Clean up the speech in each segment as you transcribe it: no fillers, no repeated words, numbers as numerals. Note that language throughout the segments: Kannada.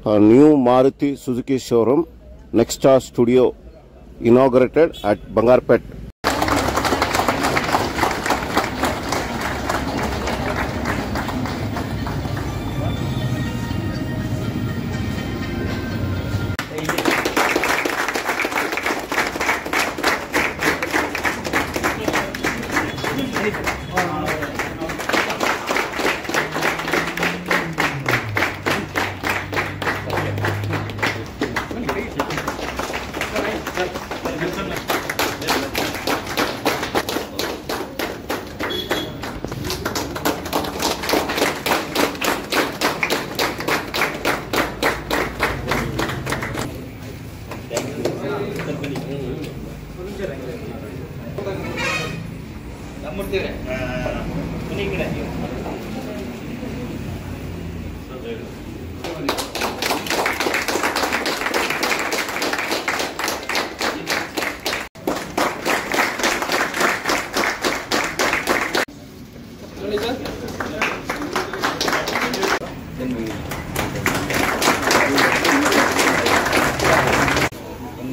A new Maruti Suzuki showroom, Nexstar Studio, inaugurated at Bangarpet.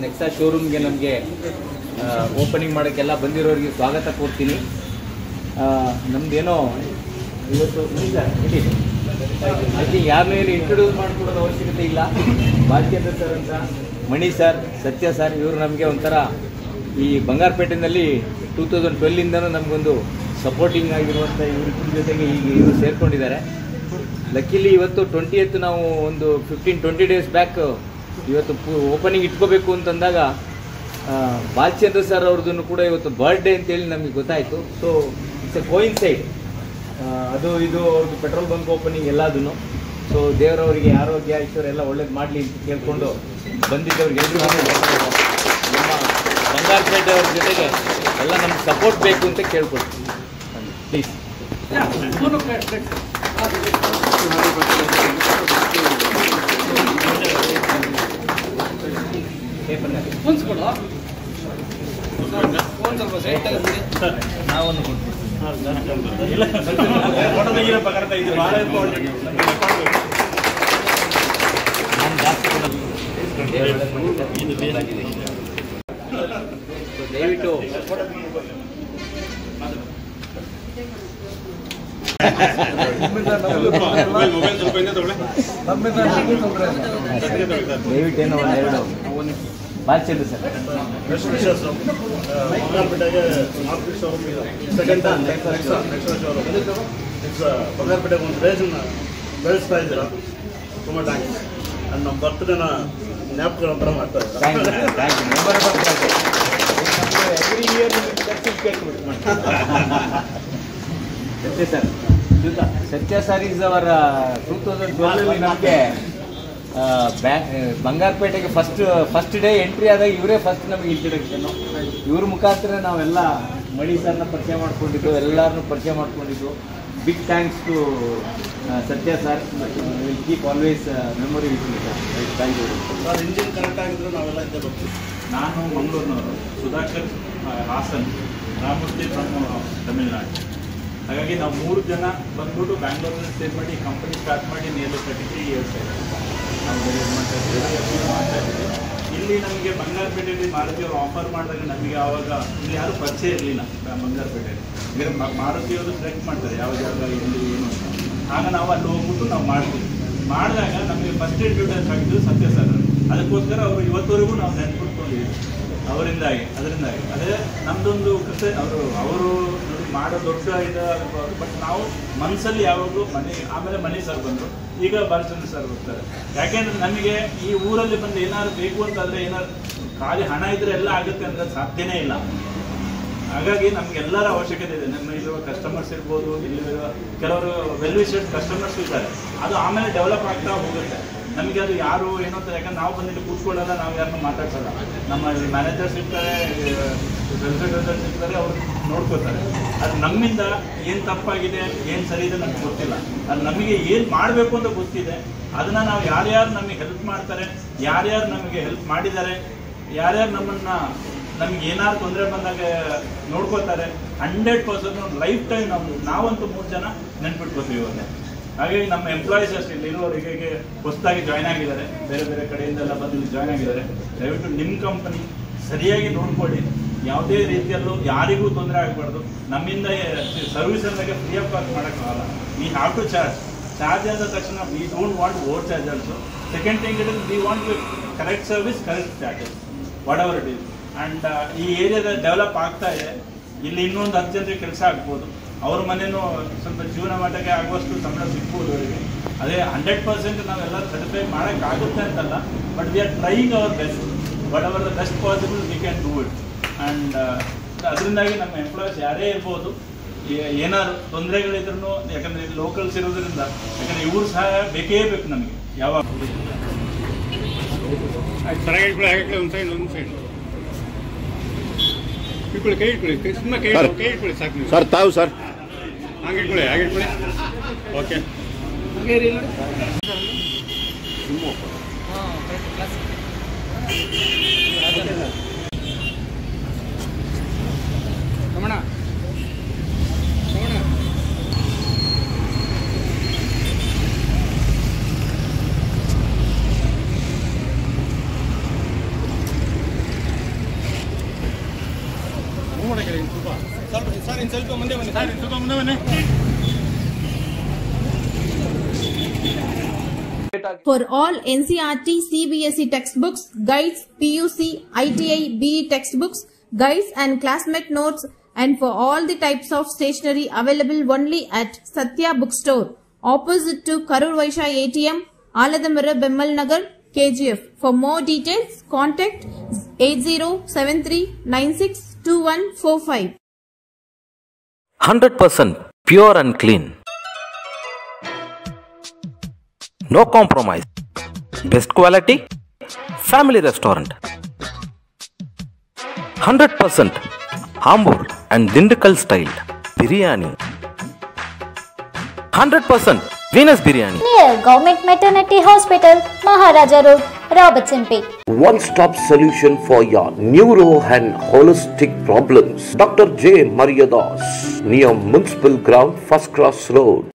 Nexa ಶೋರೂಮ್ಗೆ ನಮಗೆ ಓಪನಿಂಗ್ ಮಾಡೋಕ್ಕೆಲ್ಲ ಬಂದಿರೋರಿಗೆ ಸ್ವಾಗತ ಕೊಡ್ತೀನಿ. ನಮ್ದೇನೋ ಇವತ್ತು ಅದಕ್ಕೆ ಯಾರನ್ನೂ ಏನು ಇಂಟ್ರೊಡ್ಯೂಸ್ ಮಾಡಿಕೊಡೋದು ಅವಶ್ಯಕತೆ ಇಲ್ಲ. ಬಾಲ್ಚಂದ್ರ ಸರ್ ಅಂತ, ಮಣಿ ಸರ್, ಸತ್ಯ ಸರ್, ಇವರು ನಮಗೆ ಒಂಥರ ಈ ಬಂಗಾರಪೇಟೆಯಲ್ಲಿ 2012ಇಂದನೂ ನಮಗೊಂದು ಸಪೋರ್ಟಿಂಗ್ ಆಗಿರುವಂಥ ಇವ್ರ ಜೊತೆಗೆ ಈಗ ಇವರು ಸೇರ್ಕೊಂಡಿದ್ದಾರೆ. ಲಕ್ಕಿಲಿ ಇವತ್ತು 20th ನಾವು ಒಂದು 15-20 ಡೇಸ್ ಬ್ಯಾಕ್ ಇವತ್ತು ಓಪನಿಂಗ್ ಇಟ್ಕೋಬೇಕು ಅಂತಂದಾಗ ಬಾಲ್ಚಂದ್ರ ಸರ್ ಅವ್ರದ್ದು ಕೂಡ ಇವತ್ತು ಬರ್ಡೇ ಅಂತೇಳಿ ನಮಗೆ ಗೊತ್ತಾಯಿತು. So it's A coincide. ಅದು ಇದು ಅವ್ರದ್ದು ಪೆಟ್ರೋಲ್ ಬಂಕ್ ಓಪನಿಂಗ್ ಎಲ್ಲದೂ. ಸೊ ದೇವರವರಿಗೆ ಆರೋಗ್ಯ ಐಶ್ವರ್ಯ ಎಲ್ಲ ಒಳ್ಳೇದು ಮಾಡಲಿ ಅಂತ ಕೇಳಿಕೊಂಡು ಬಂದಿದ್ದವ್ರಿಗೆ ಎಲ್ಲರೂ ನಮ್ಮ ಬಂಗಾರಪೇಟೆ ಅವ್ರ ಜೊತೆಗೆ ಎಲ್ಲ ನಮ್ಗೆ ಸಪೋರ್ಟ್ ಬೇಕು ಅಂತ ಕೇಳ್ಕೊಳ್ತೀವಿ. ಪ್ಲೀಸ್ ನಾವನ್ನು ದಯವಿಟ್ಟು ದಯವಿಟ್ಟೇನೋ ಒಂದೆರಡು ಬಾಲ್ಚಂದ್ರ ಸರ್ ಬಂಗಾರಪೇಟೆ ಒಂದು ರೇಷನ್ ಬೆಳೆಸ್ತಾ ಇದ್ದೀರಾ, ತುಂಬ ಥ್ಯಾಂಕ್ಸ್. ಅಂಡ್ ನಮ್ಮ ಬರ್ತ್ಡೇನ ಜ್ಞಾಪಕ ಒಂಥರ ಮಾಡ್ತಾ ಇದ್ದಾರೆ. ಸತ್ಯ ಸರ್, ಸತ್ಯ ಸರ್ ಈಸ್ ಅವರ 2012 ನಮಗೆ ಬಂಗಾರಪೇಟೆಗೆ ಫಸ್ಟ್ ಡೇ ಎಂಟ್ರಿ ಆದಾಗ ಇವರೇ ಫಸ್ಟ್ ನಮಗೆ ಇಂಟ್ರಡಕ್ಷನ್ನು. ಇವ್ರ ಮುಖಾಂತರ ನಾವೆಲ್ಲ ಮಣಿ ಸರ್ನ ಪರಿಚಯ ಮಾಡ್ಕೊಂಡಿದ್ದು, ಎಲ್ಲರನ್ನೂ ಪರಿಚಯ ಮಾಡ್ಕೊಂಡಿದ್ದು. Big thanks to Satya sir. Will keep always memory with me sir. Thank you sir. Engine correct ಆಗಿದ್ರೆ ನಾವೆಲ್ಲ ಇದ್ದೇ ಬರ್ತೀವಿ. ನಾನು ಮಂಗಳೂರಿನವರು, ಸುಧಾಕರ್ ಹಾಸನ್, ರಾಮೂರ್ತಿ ಫ್ರಮ್ ತಮಿಳ್ನಾಡು. ಹಾಗಾಗಿ ನಾವು 3 ಜನ ಬಂದ್ಬಿಟ್ಟು ಬ್ಯಾಂಗ್ಳೂರಲ್ಲಿ ಸ್ಟೇ ಮಾಡಿ ಕಂಪನಿ ಸ್ಟಾರ್ಟ್ ಮಾಡಿ ನಿಯರ್ಲಿ 33 ಇಯರ್ಸ್ ಆಯಿತು. ನಾವು ಮಾಡ್ತಾ ಇದ್ದೀವಿ. ಇಲ್ಲಿ ನಮಗೆ ಬಂಗಾರಪೇಟೆಯಲ್ಲಿ ಮಾರುತಿಯವರು ಆಫರ್ ಮಾಡಿದಾಗ ನಮಗೆ ಆವಾಗ ಇಲ್ಲಿ ಯಾರೂ ಪರಿಚಯ ಇರಲಿಲ್ಲ. ಬಂಗಾರಪೇಟೆಯಲ್ಲಿ ಬೇರೆ ಮಾರುತಿಯವರು ಸೆಲೆಕ್ಟ್ ಮಾಡ್ತಾರೆ ಯಾವ ಜಾಗ ಇಲ್ಲಿ ಏನು ಅಂತ. ಆಗ ನಾವು ಅಲ್ಲಿ ಹೋಗ್ಬಿಟ್ಟು ನಾವು ಮಾಡ್ತೀವಿ. ಮಾಡಿದಾಗ ನಮಗೆ ಫಸ್ಟ್ ಇಂಟ್ರೊಡ್ಯೂಸ್ ಆಗಿದ್ದು ಸತ್ಯ ಸರ್. ಅದಕ್ಕೋಸ್ಕರ ಅವರು ಇವತ್ತವರೆಗೂ ನಾವು ನೆನ್ಪಿಟ್ಕೊಂಡಿದ್ದೀವಿ ಅವರಿಂದಾಗಿ. ಅದೇ ನಮ್ಮದೊಂದು ಕಥೆ. ಅವರು ಮಾಡೋ ದೊಡ್ಡ ಇದಾಗಬಹುದು, ಬಟ್ ನಾವು ಮನಸ್ಸಲ್ಲಿ ಯಾವಾಗಲೂ ಆಮೇಲೆ ಮಣಿ ಸರ್ ಬಂದರು, ಈಗ ಬಾಲಚಂದ್ರ ಸರ್ ಬರ್ತಾರೆ. ಯಾಕೆಂದ್ರೆ ನಮಗೆ ಈ ಊರಲ್ಲಿ ಬಂದು ಏನಾದ್ರು ಬೇಕು ಅಂತಂದರೆ, ಏನಾದ್ರು ಖಾಲಿ ಹಣ ಇದ್ರೆ ಎಲ್ಲ ಆಗುತ್ತೆ ಅಂದರೆ ಸಾಧ್ಯನೇ ಇಲ್ಲ. ಹಾಗಾಗಿ ನಮಗೆಲ್ಲರ ಅವಶ್ಯಕತೆ ಇದೆ. ನಮ್ಮಲ್ಲಿರುವ ಕಸ್ಟಮರ್ಸ್ ಇರ್ಬೋದು, ಇಲ್ಲಿರುವ ಕೆಲವರು ವೆಲ್ ವಿಷಡ್ ಕಸ್ಟಮರ್ಸ್ ಇದ್ದಾರೆ. ಅದು ಆಮೇಲೆ ಡೆವಲಪ್ ಆಗ್ತಾ ಹೋಗುತ್ತೆ. ನಮಗೆ ಅದು ಯಾರು ಏನೋ ಅಂತ, ಯಾಕಂದ್ರೆ ನಾವು ಬಂದಿದ್ದು ಕೂತ್ಕೊಳ್ಳೋಲ್ಲ, ನಾವು ಯಾರನ್ನೂ ಮಾತಾಡ್ಸಲ್ಲ. ನಮ್ಮ ಮ್ಯಾನೇಜರ್ಸ್ ಇರ್ತಾರೆ, ವೆಲ್ಫೇರ್ ಇರ್ತಾರೆ, ಅವ್ರು ನೋಡ್ಕೋತಾರೆ. ಅದು ನಮ್ಮಿಂದ ಏನು ತಪ್ಪಾಗಿದೆ, ಏನು ಸರಿ ಇದೆ ನಮ್ಗೆ ಗೊತ್ತಿಲ್ಲ. ಅದು ನಮಗೆ ಏನು ಮಾಡಬೇಕು ಅಂತ ಗೊತ್ತಿದೆ. ಅದನ್ನು ನಾವು ಯಾರ್ಯಾರು ನಮಗೆ ಹೆಲ್ಪ್ ಮಾಡ್ತಾರೆ, ಯಾರ್ಯಾರು ನಮಗೆ ಹೆಲ್ಪ್ ಮಾಡಿದ್ದಾರೆ, ಯಾರ್ಯಾರು ನಮಗೆ ಏನಾದ್ರು ತೊಂದರೆ ಬಂದಾಗ ನೋಡ್ಕೋತಾರೆ, 100% ಲೈಫ್ ಟೈಮ್ ನಾವಂತೂ 3 ಜನ ನೆನ್ಪಿಟ್ಕೋತೀವಿ. ಹಾಗಾಗಿ ನಮ್ಮ ಎಂಪ್ಲಾಯೀಸ್ ಅಷ್ಟೇ ಇಲ್ಲಿರುವವರಿಗೆ ಹೊಸದಾಗಿ ಜಾಯ್ನ್ ಆಗಿದ್ದಾರೆ, ಬೇರೆ ಬೇರೆ ಕಡೆಯಿಂದೆಲ್ಲ ಬಂದು ಜಾಯ್ನ್ ಆಗಿದ್ದಾರೆ. ದಯವಿಟ್ಟು ನಿಮ್ಮ ಕಂಪನಿ ಸರಿಯಾಗಿ ನೋಡ್ಕೊಳ್ಳಿ, ಯಾವುದೇ ರೀತಿಯಲ್ಲೂ ಯಾರಿಗೂ ತೊಂದರೆ ಆಗಬಾರ್ದು. ನಮ್ಮಿಂದ ಸರ್ವಿಸ್ ಅಂದಾಗ ಫ್ರೀ ಆಫ್ ಕಾಸ್ಟ್ ಮಾಡೋಕ್ಕಾಗಲ್ಲ. ವಿ ಹ್ಯಾವ್ ಟು ಚಾರ್ಜ್ ಆದ ತಕ್ಷಣ we don't want over charge also. Second thing it is we want correct service, correct charges, what ever it is. And ಈ ಏರಿಯಾದ ಡೆವಲಪ್ ಆಗ್ತಾ ಇದೆ. ಇಲ್ಲಿ ಇನ್ನೊಂದು 10 ಜನರಿಗೆ ಕೆಲಸ ಆಗ್ಬೋದು, ಅವ್ರ ಮನೇನೂ ಸ್ವಲ್ಪ ಜೀವನ ಮಟ್ಟಕ್ಕೆ ಆಗುವಷ್ಟು ಸಂಬಳ ಸಿಗ್ಬೋದು ಅವರಿಗೆ. ಅದೇ 100% ನಾವೆಲ್ಲ ಸರ್ಟಿಫೈ ಮಾಡೋಕ್ಕಾಗುತ್ತೆ ಅಂತಲ್ಲ, but we are trying hour best, what ever the best possible we can do it. And ಅದರಿಂದಾಗಿ ನಮ್ಮ ಎಂಪ್ಲಾಯೀಸ್ ಯಾರೇ ಇರ್ಬೋದು, ಏನಾದ್ರು ತೊಂದರೆಗಳಿದ್ರೂ, ಯಾಕಂದರೆ ಲೋಕಲ್ಸ್ ಇರೋದ್ರಿಂದ, ಯಾಕಂದರೆ ಇವ್ರ ಸಹಾಯ ಬೇಕೇ ಬೇಕು ನಮಗೆ ಯಾವಾಗ. ಸರ್ ತಾವು sir okay For all NCERT, CBSE textbooks, guides, PUC, ITI, BE textbooks, guides and classmate notes, and for all the types of stationery available only at Satya Bookstore, opposite to Karur Vaishya ATM, Aladamara, Bemmal Nagar, KGF. For more details, contact 8073962145. 100% pure and clean. No compromise. Best quality. Family restaurant. 100% Ambur and Dindukal style biryani. 100% Venus biryani. Near Government Maternity Hospital, Maharaja Road, Robertsonpet. One-stop solution for your neuro and holistic problems. Dr. J. Mariadas, near Municipal Ground, First Cross Road.